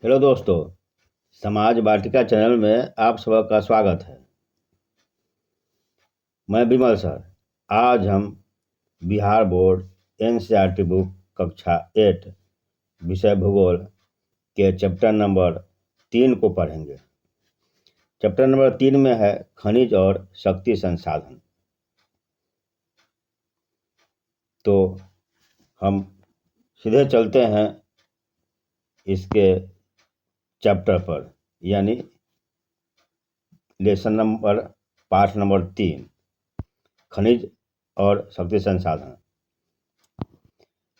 Hello दोस्तों, समाज वाटिका channel में आप सबका स्वागत है। मैं विमल सर। आज हम बिहार बोर्ड एनसीईआरटी बुक कक्षा 8 विषय भूगोल के चैप्टर नंबर 3 को पढ़ेंगे। चैप्टर नंबर 3 में है खनिज और शक्ति संसाधन। तो हम सीधे चलते हैं इसके चैप्टर पर, यानी लेसन नंबर पाठ नंबर 3, खनिज और शक्ति संसाधन।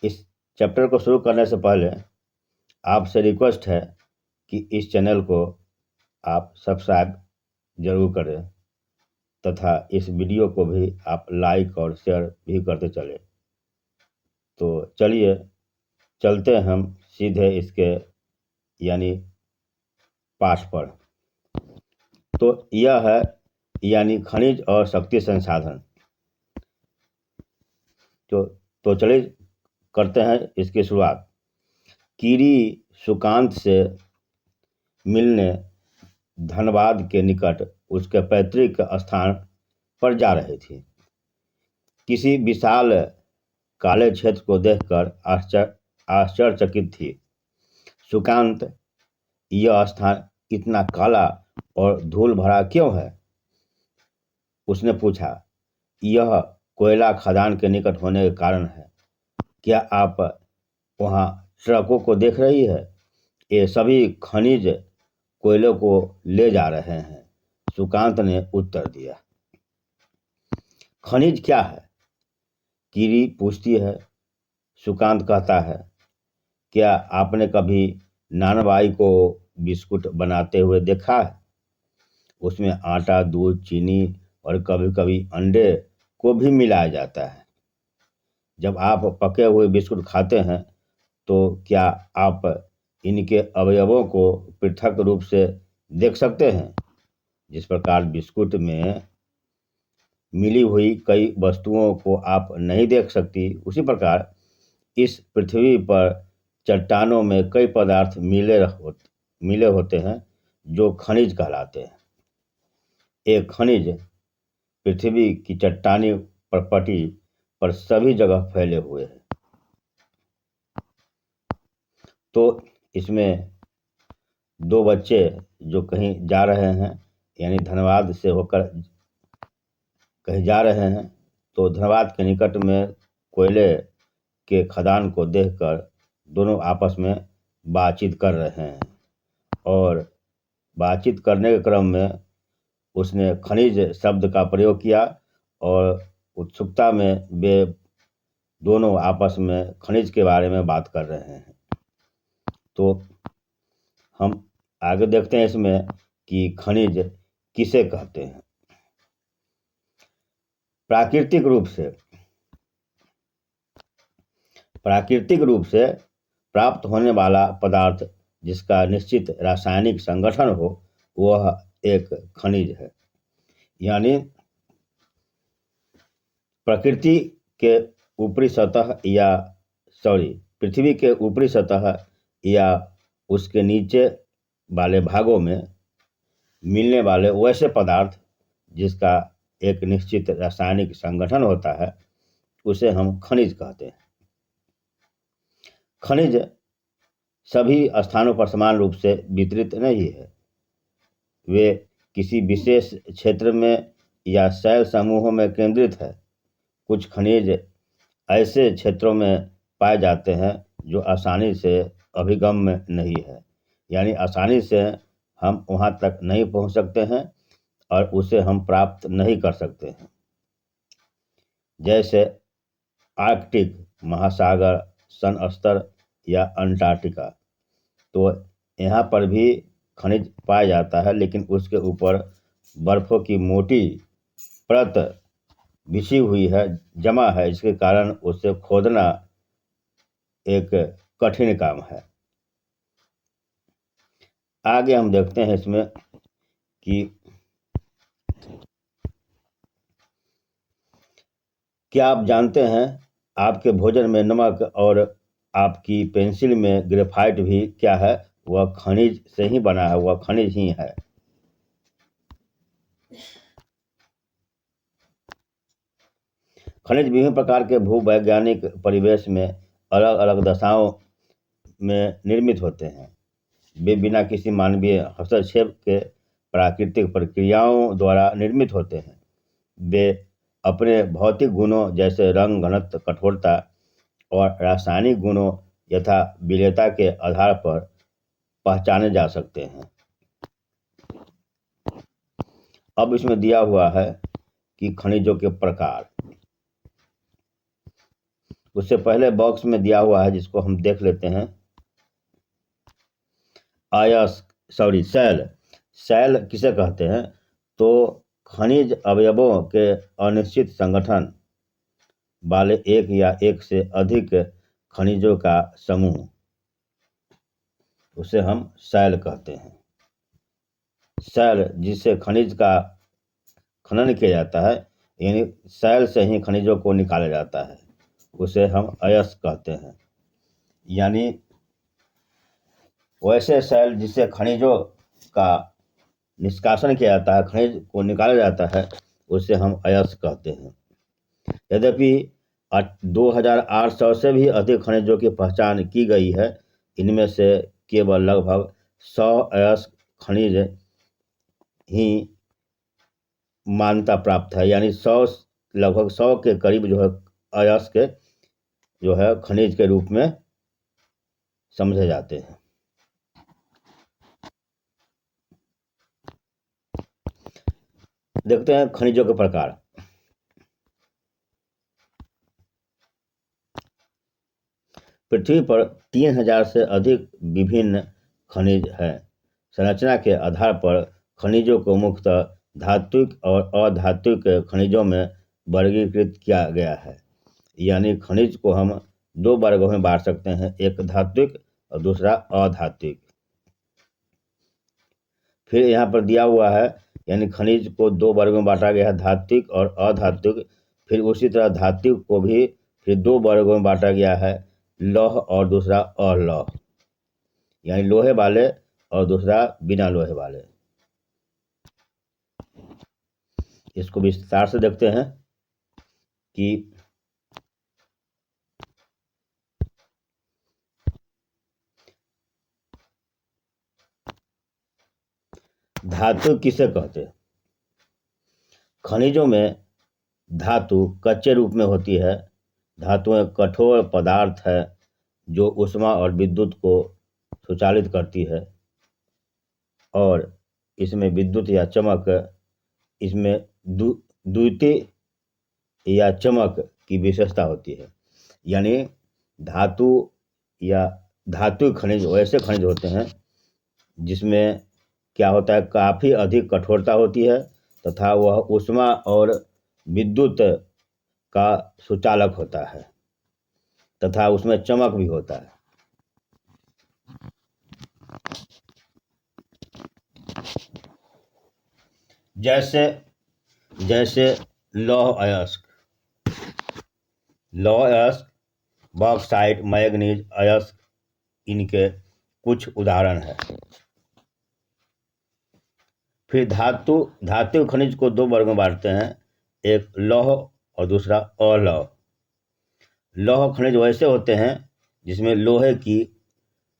इस चैप्टर को शुरू करने से पहले आपसे रिक्वेस्ट है कि इस चैनल को आप सब्सक्राइब जरूर करें तथा इस वीडियो को भी आप लाइक और शेयर भी करते चले। तो चलिए चलते हैं हम सीधे इसके यानी पाठ पर। तो यह है यानी खनिज और शक्ति संसाधन। तो चलिए करते हैं इसकी शुरुआत। कीरी सुकांत से मिलने धनबाद के निकट उसके पैतृक स्थान पर जा रही थी। किसी विशाल काले क्षेत्र को देखकर आश्चर्यचकित थी। सुकांत, यह स्थान इतना काला और धूल भरा क्यों है? उसने पूछा। यह कोयला खदान के निकट होने के कारण है। क्या आप वहाँ ट्रकों को देख रही है? ये सभी खनिज कोयले को ले जा रहे हैं, सुकांत ने उत्तर दिया। खनिज क्या है? कीरी पूछती है। सुकांत कहता है, क्या आपने कभी नानबाई को बिस्कुट बनाते हुए देखा है? उसमें आटा, दूध, चीनी और कभी कभी अंडे को भी मिलाया जाता है। जब आप पके हुए बिस्कुट खाते हैं तो क्या आप इनके अवयवों को पृथक रूप से देख सकते हैं? जिस प्रकार बिस्कुट में मिली हुई कई वस्तुओं को आप नहीं देख सकती, उसी प्रकार इस पृथ्वी पर चट्टानों में कई पदार्थ मिले होते हैं जो खनिज कहलाते हैं। एक खनिज पृथ्वी की चट्टानी पटी पर सभी जगह फैले हुए हैं। तो इसमें दो बच्चे जो कहीं जा रहे हैं, यानी धनबाद से होकर कहीं जा रहे हैं, तो धनबाद के निकट में कोयले के खदान को देखकर दोनों आपस में बातचीत कर रहे हैं। और बातचीत करने के क्रम में उसने खनिज शब्द का प्रयोग किया और उत्सुकता में वे दोनों आपस में खनिज के बारे में बात कर रहे हैं। तो हम आगे देखते हैं इसमें कि खनिज किसे कहते हैं। प्राकृतिक रूप से प्राप्त होने वाला पदार्थ जिसका निश्चित रासायनिक संगठन हो, वह एक खनिज है। यानी पृथ्वी के ऊपरी सतह या उसके नीचे वाले भागों में मिलने वाले वैसे पदार्थ जिसका एक निश्चित रासायनिक संगठन होता है, उसे हम खनिज कहते हैं। खनिज सभी स्थानों पर समान रूप से वितरित नहीं है। वे किसी विशेष क्षेत्र में या शैल समूहों में केंद्रित है। कुछ खनिज ऐसे क्षेत्रों में पाए जाते हैं जो आसानी से अभिगम्य नहीं है, यानी आसानी से हम वहाँ तक नहीं पहुँच सकते हैं और उसे हम प्राप्त नहीं कर सकते हैं। जैसे आर्कटिक महासागर, सन स्तर या अंटार्कटिका। तो यहाँ पर भी खनिज पाया जाता है, लेकिन उसके ऊपर बर्फों की मोटी परत बिछी हुई है, जमा है, इसके कारण उसे खोदना एक कठिन काम है। आगे हम देखते हैं इसमें कि क्या आप जानते हैं आपके भोजन में नमक और आपकी पेंसिल में ग्रेफाइट भी क्या है? वह खनिज से ही बना है, वह खनिज ही है। खनिज विभिन्न प्रकार के भूवैज्ञानिक परिवेश में अलग अलग दशाओं में निर्मित होते हैं। वे बिना किसी मानवीय हस्तक्षेप के प्राकृतिक प्रक्रियाओं द्वारा निर्मित होते हैं। वे अपने भौतिक गुणों जैसे रंग, घनत्व, कठोरता और रासायनिक गुणों यथा विलेयता के आधार पर पहचाने जा सकते हैं। अब इसमें दिया हुआ है कि खनिजों के प्रकार। उससे पहले बॉक्स में दिया हुआ है, जिसको हम देख लेते हैं। सेल किसे कहते हैं? तो खनिज अवयवों के अनिश्चित संगठन वाले एक या एक से अधिक खनिजों का समूह, उसे हम सेल कहते हैं। सेल जिससे खनिज का खनन किया जाता है, यानी सेल से ही खनिजों को निकाला जाता है, उसे हम अयस्क कहते हैं। यानी वैसे सेल जिससे खनिजों का निष्कासन किया जाता है, खनिज को निकाला जाता है, उसे हम अयस्क कहते हैं। यद्यपि 2800 से भी अधिक खनिजों की पहचान की गई है। इनमें से केवल लगभग 100 अयस्क खनिज ही मान्यता प्राप्त है, यानी लगभग 100 के करीब जो है अयस्क जो है खनिज के रूप में समझे जाते हैं। देखते हैं खनिजों के प्रकार। पृथ्वी पर 3000 से अधिक विभिन्न खनिज हैं। संरचना के आधार पर खनिजों को मुख्यतः धात्विक और अधात्विक खनिजों में वर्गीकृत किया गया है। यानी खनिज को हम दो वर्गों में बांट सकते हैं, एक धात्विक और दूसरा अधात्विक। फिर यहाँ पर दिया हुआ है, यानी खनिज को दो वर्गों में बांटा गया है, धात्विक और अधात्विक। फिर उसी तरह धात्विक को भी फिर दो वर्गों में बांटा गया है, लौह और दूसरा अलौह, यानी लोहे वाले और दूसरा बिना लोहे वाले। इसको विस्तार से देखते हैं कि धातु किसे कहते हैं। खनिजों में धातु कच्चे रूप में होती है। धातुएं कठोर पदार्थ है जो ऊष्मा और विद्युत को संचालित करती है, और इसमें विद्युत या चमक, इसमें द्युति या चमक की विशेषता होती है। यानी धातु या धातु खनिज ऐसे खनिज होते हैं जिसमें क्या होता है, काफ़ी अधिक कठोरता होती है तथा वह ऊष्मा और विद्युत का सुचालक होता है तथा उसमें चमक भी होता है। जैसे लौह अयस्क, बॉक्साइट, मैग्नीज अयस्क, इनके कुछ उदाहरण हैं। फिर धातु खनिज को दो वर्गों में बांटते हैं, एक लौह और दूसरा अलौह। लौह खनिज वैसे होते हैं जिसमें लोहे की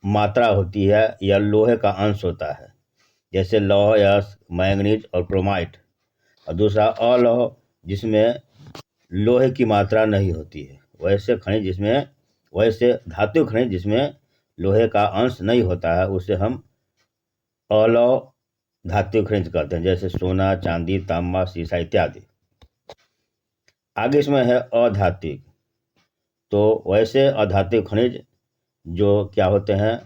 मात्रा होती है या लोहे का अंश होता है, जैसे लौह अयस्क, मैग्नीज और क्रोमाइट। और दूसरा अलौह जिसमें लोहे की मात्रा नहीं होती है, वैसे धातु खनिज जिसमें लोहे का अंश नहीं होता है, उसे हम अलौह धातु खनिज कहते हैं, जैसे सोना, चांदी, तांबा, सीसा इत्यादि। आगे इसमें है अधात्विक। तो वैसे अधात्विक खनिज जो क्या होते हैं,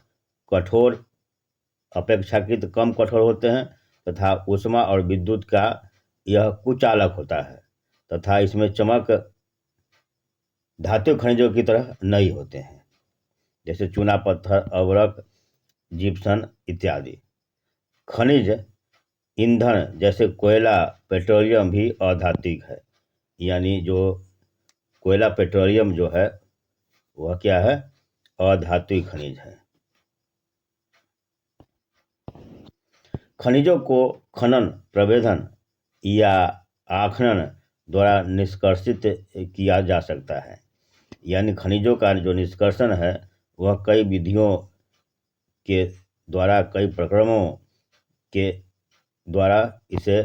कठोर, अपेक्षाकृत कम कठोर होते हैं तथा ऊष्मा और विद्युत का यह कुचालक होता है तथा इसमें चमक धातु खनिजों की तरह नहीं होते हैं, जैसे चूना पत्थर, अवरक, जिप्सन इत्यादि। खनिज ईंधन जैसे कोयला, पेट्रोलियम भी अधात्विक है। यानी जो कोयला, पेट्रोलियम जो है वह क्या है, अधात्विक खनिज है। खनिजों को खनन, प्रभेदन या आखनन द्वारा निष्कर्षित किया जा सकता है। यानी खनिजों का जो निष्कर्षण है वह कई विधियों के द्वारा, कई प्रक्रमों के द्वारा इसे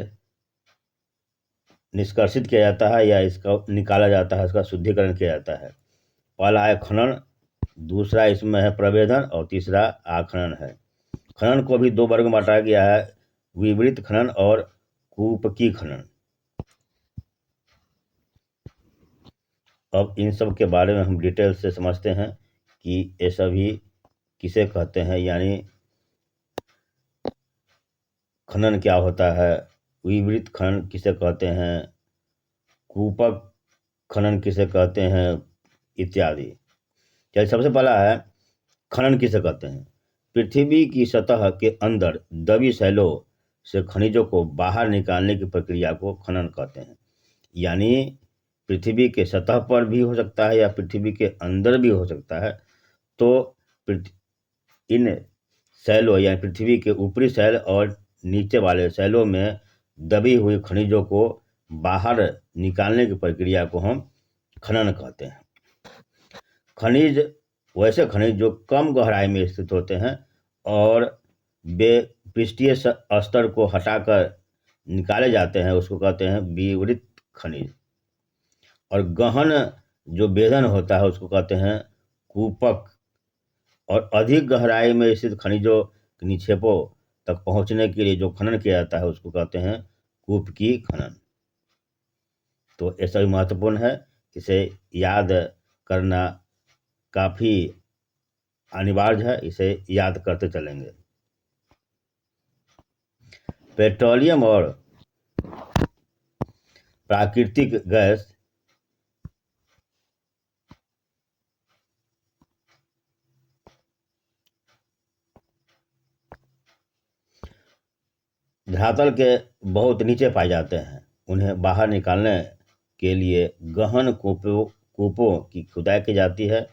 निष्कर्षित किया जाता है या इसका निकाला जाता है, इसका शुद्धिकरण किया जाता है। पहला है खनन, दूसरा इसमें है प्रभेदन और तीसरा आखनन है। खनन को भी दो वर्ग में बांटा गया है, विवृत खनन और कूपकी खनन। अब इन सब के बारे में हम डिटेल से समझते हैं कि ये सभी किसे कहते हैं, यानी खनन क्या होता है, विवृत खनन किसे कहते हैं, कूपक खनन किसे कहते हैं इत्यादि। चलिए, सबसे पहला है खनन किसे कहते हैं। पृथ्वी की सतह के अंदर दबी शैलों से खनिजों को बाहर निकालने की प्रक्रिया को खनन कहते हैं। यानी पृथ्वी के सतह पर भी हो सकता है या पृथ्वी के अंदर भी हो सकता है। तो इन शैलों यानी पृथ्वी के ऊपरी शैल और नीचे वाले शैलों में दबी हुई खनिजों को बाहर निकालने की प्रक्रिया को हम खनन कहते हैं। खनिज वैसे खनिज जो कम गहराई में स्थित होते हैं और वे पृष्ठीय स्तर को हटाकर निकाले जाते हैं, उसको कहते हैं विवृत खनिज। और गहन जो वेधन होता है उसको कहते हैं कूपक। और अधिक गहराई में स्थित खनिजों के निक्षेपों तक पहुंचने के लिए जो खनन किया जाता है उसको कहते हैं कूपकी खनन। तो ये सभी महत्वपूर्ण है, इसे याद करना काफ़ी अनिवार्य है, इसे याद करते चलेंगे। पेट्रोलियम और प्राकृतिक गैस धरातल के बहुत नीचे पाए जाते हैं। उन्हें बाहर निकालने के लिए गहन कूपों की खुदाई की जाती है,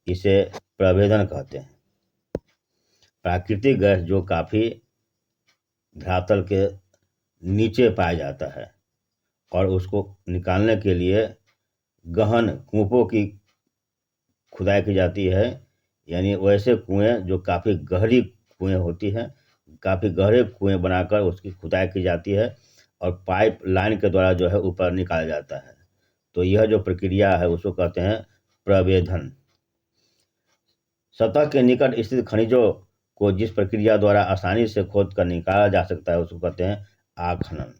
इसे प्रभेदन कहते हैं। प्राकृतिक गैस जो काफ़ी धरातल के नीचे पाया जाता है और उसको निकालने के लिए गहन कूपों की खुदाई की जाती है। यानी वैसे कुएं जो काफ़ी गहरी कुएं होती हैं, काफ़ी गहरे कुएं बनाकर उसकी खुदाई की जाती है और पाइप लाइन के द्वारा जो है ऊपर निकाला जाता है। तो यह जो प्रक्रिया है उसको कहते हैं प्रभेदन। सतह के निकट स्थित खनिजों को जिस प्रक्रिया द्वारा आसानी से खोद कर निकाला जा सकता है उसको कहते हैं आखनन।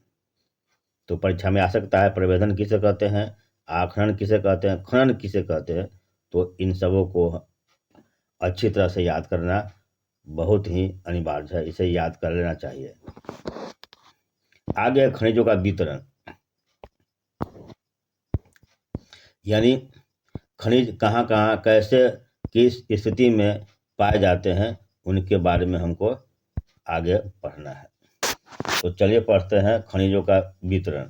तो परीक्षा में आ सकता है प्रभेदन किसे कहते हैं, आखनन किसे कहते हैं, खनन किसे कहते हैं। तो इन सबों को अच्छी तरह से याद करना बहुत ही अनिवार्य है, इसे याद कर लेना चाहिए। आगे खनिजों का वितरण, यानी खनिज कहाँ कहाँ कैसे किस स्थिति में पाए जाते हैं उनके बारे में हमको आगे पढ़ना है। तो चलिए पढ़ते हैं खनिजों का वितरण।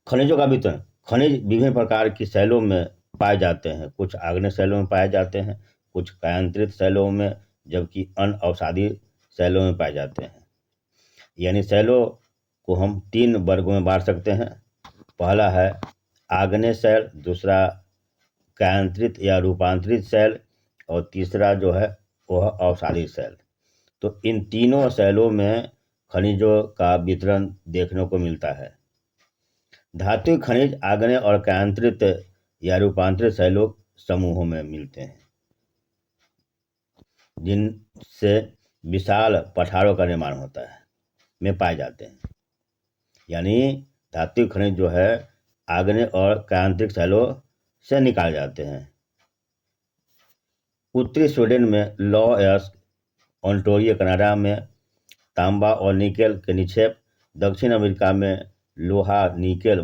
खनिजों का वितरण, खनिज विभिन्न प्रकार की शैलों में पाए जाते हैं। कुछ आग्नेय शैलों में पाए जाते हैं, कुछ कायांतरित शैलों में, जबकि अन्य अवसादी शैलों में पाए जाते हैं। यानी शैलों को हम 3 वर्गों में बांट सकते हैं। पहला है आग्नेय शैल, दूसरा कायांतरित या रूपांतरित शैल और तीसरा जो है वह अवसादी शैल। तो इन तीनों शैलों में खनिजों का वितरण देखने को मिलता है। धातु खनिज आग्नेय और कायांतरित या रूपांतरित शैलों समूहों में मिलते हैं, जिनसे विशाल पठारों का निर्माण होता है, में पाए जाते हैं। यानी धातु खनिज जो है आग्नेय और कायांतरित शैलों से निकाले जाते हैं। उत्तरी स्वीडन में लॉयर्स, ओंटारियो कनाडा में तांबा और निकेल के निक्षेप, दक्षिण अमेरिका में लोहा, निकेल,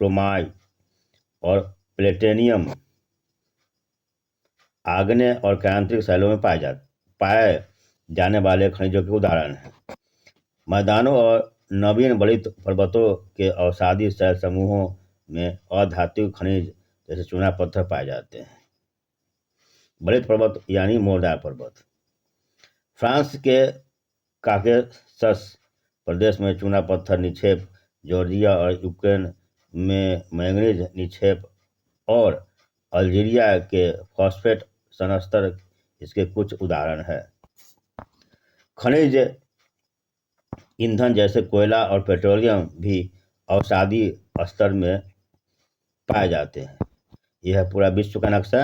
क्रोमाइट और प्लेटिनम आग्नेय और कायांतरित शैलों में पाए जाने वाले खनिजों के उदाहरण हैं। मैदानों और नवीन बलित पर्वतों के अवसादी शैल समूहों में अधातुक खनिज जैसे चूना पत्थर पाए जाते हैं। बलित पर्वत यानी मोरदार पर्वत। फ्रांस के काकेशस प्रदेश में चूना पत्थर निक्षेप, जॉर्जिया और यूक्रेन में मैंगनीज निक्षेप और अल्जीरिया के फॉस्फेट संस्तर इसके कुछ उदाहरण हैं। खनिज ईंधन जैसे कोयला और पेट्रोलियम भी अवसादी स्तर में पाए जाते हैं। यह पूरा विश्व का नक्शा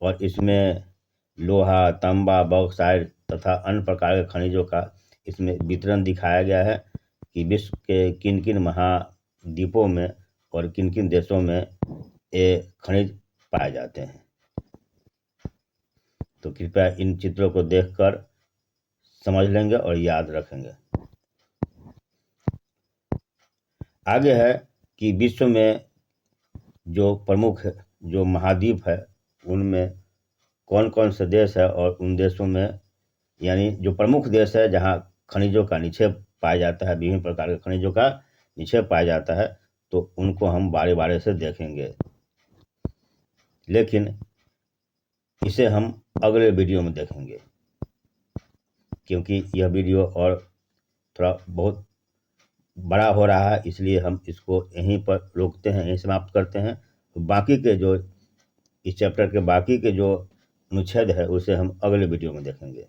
और इसमें लोहा, तांबा, बॉक्साइट तथा अन्य प्रकार के खनिजों का इसमें वितरण दिखाया गया है कि विश्व के किन किन महाद्वीपों में और किन किन देशों में ये खनिज पाए जाते हैं। तो कृपया इन चित्रों को देखकर समझ लेंगे और याद रखेंगे। आगे है कि विश्व में जो प्रमुख जो महाद्वीप है उनमें कौन कौन से देश है और उन देशों में यानी जो प्रमुख देश है जहाँ खनिजों का निक्षेप पाया जाता है, विभिन्न प्रकार के खनिजों का निक्षेप पाया जाता है, तो उनको हम बारे बारे से देखेंगे। लेकिन इसे हम अगले वीडियो में देखेंगे क्योंकि यह वीडियो और थोड़ा बहुत बड़ा हो रहा है, इसलिए हम इसको यहीं पर रोकते हैं, यहीं समाप्त करते हैं। तो बाकी के जो इस चैप्टर के बाकी के जो अनुच्छेद है उसे हम अगले वीडियो में देखेंगे।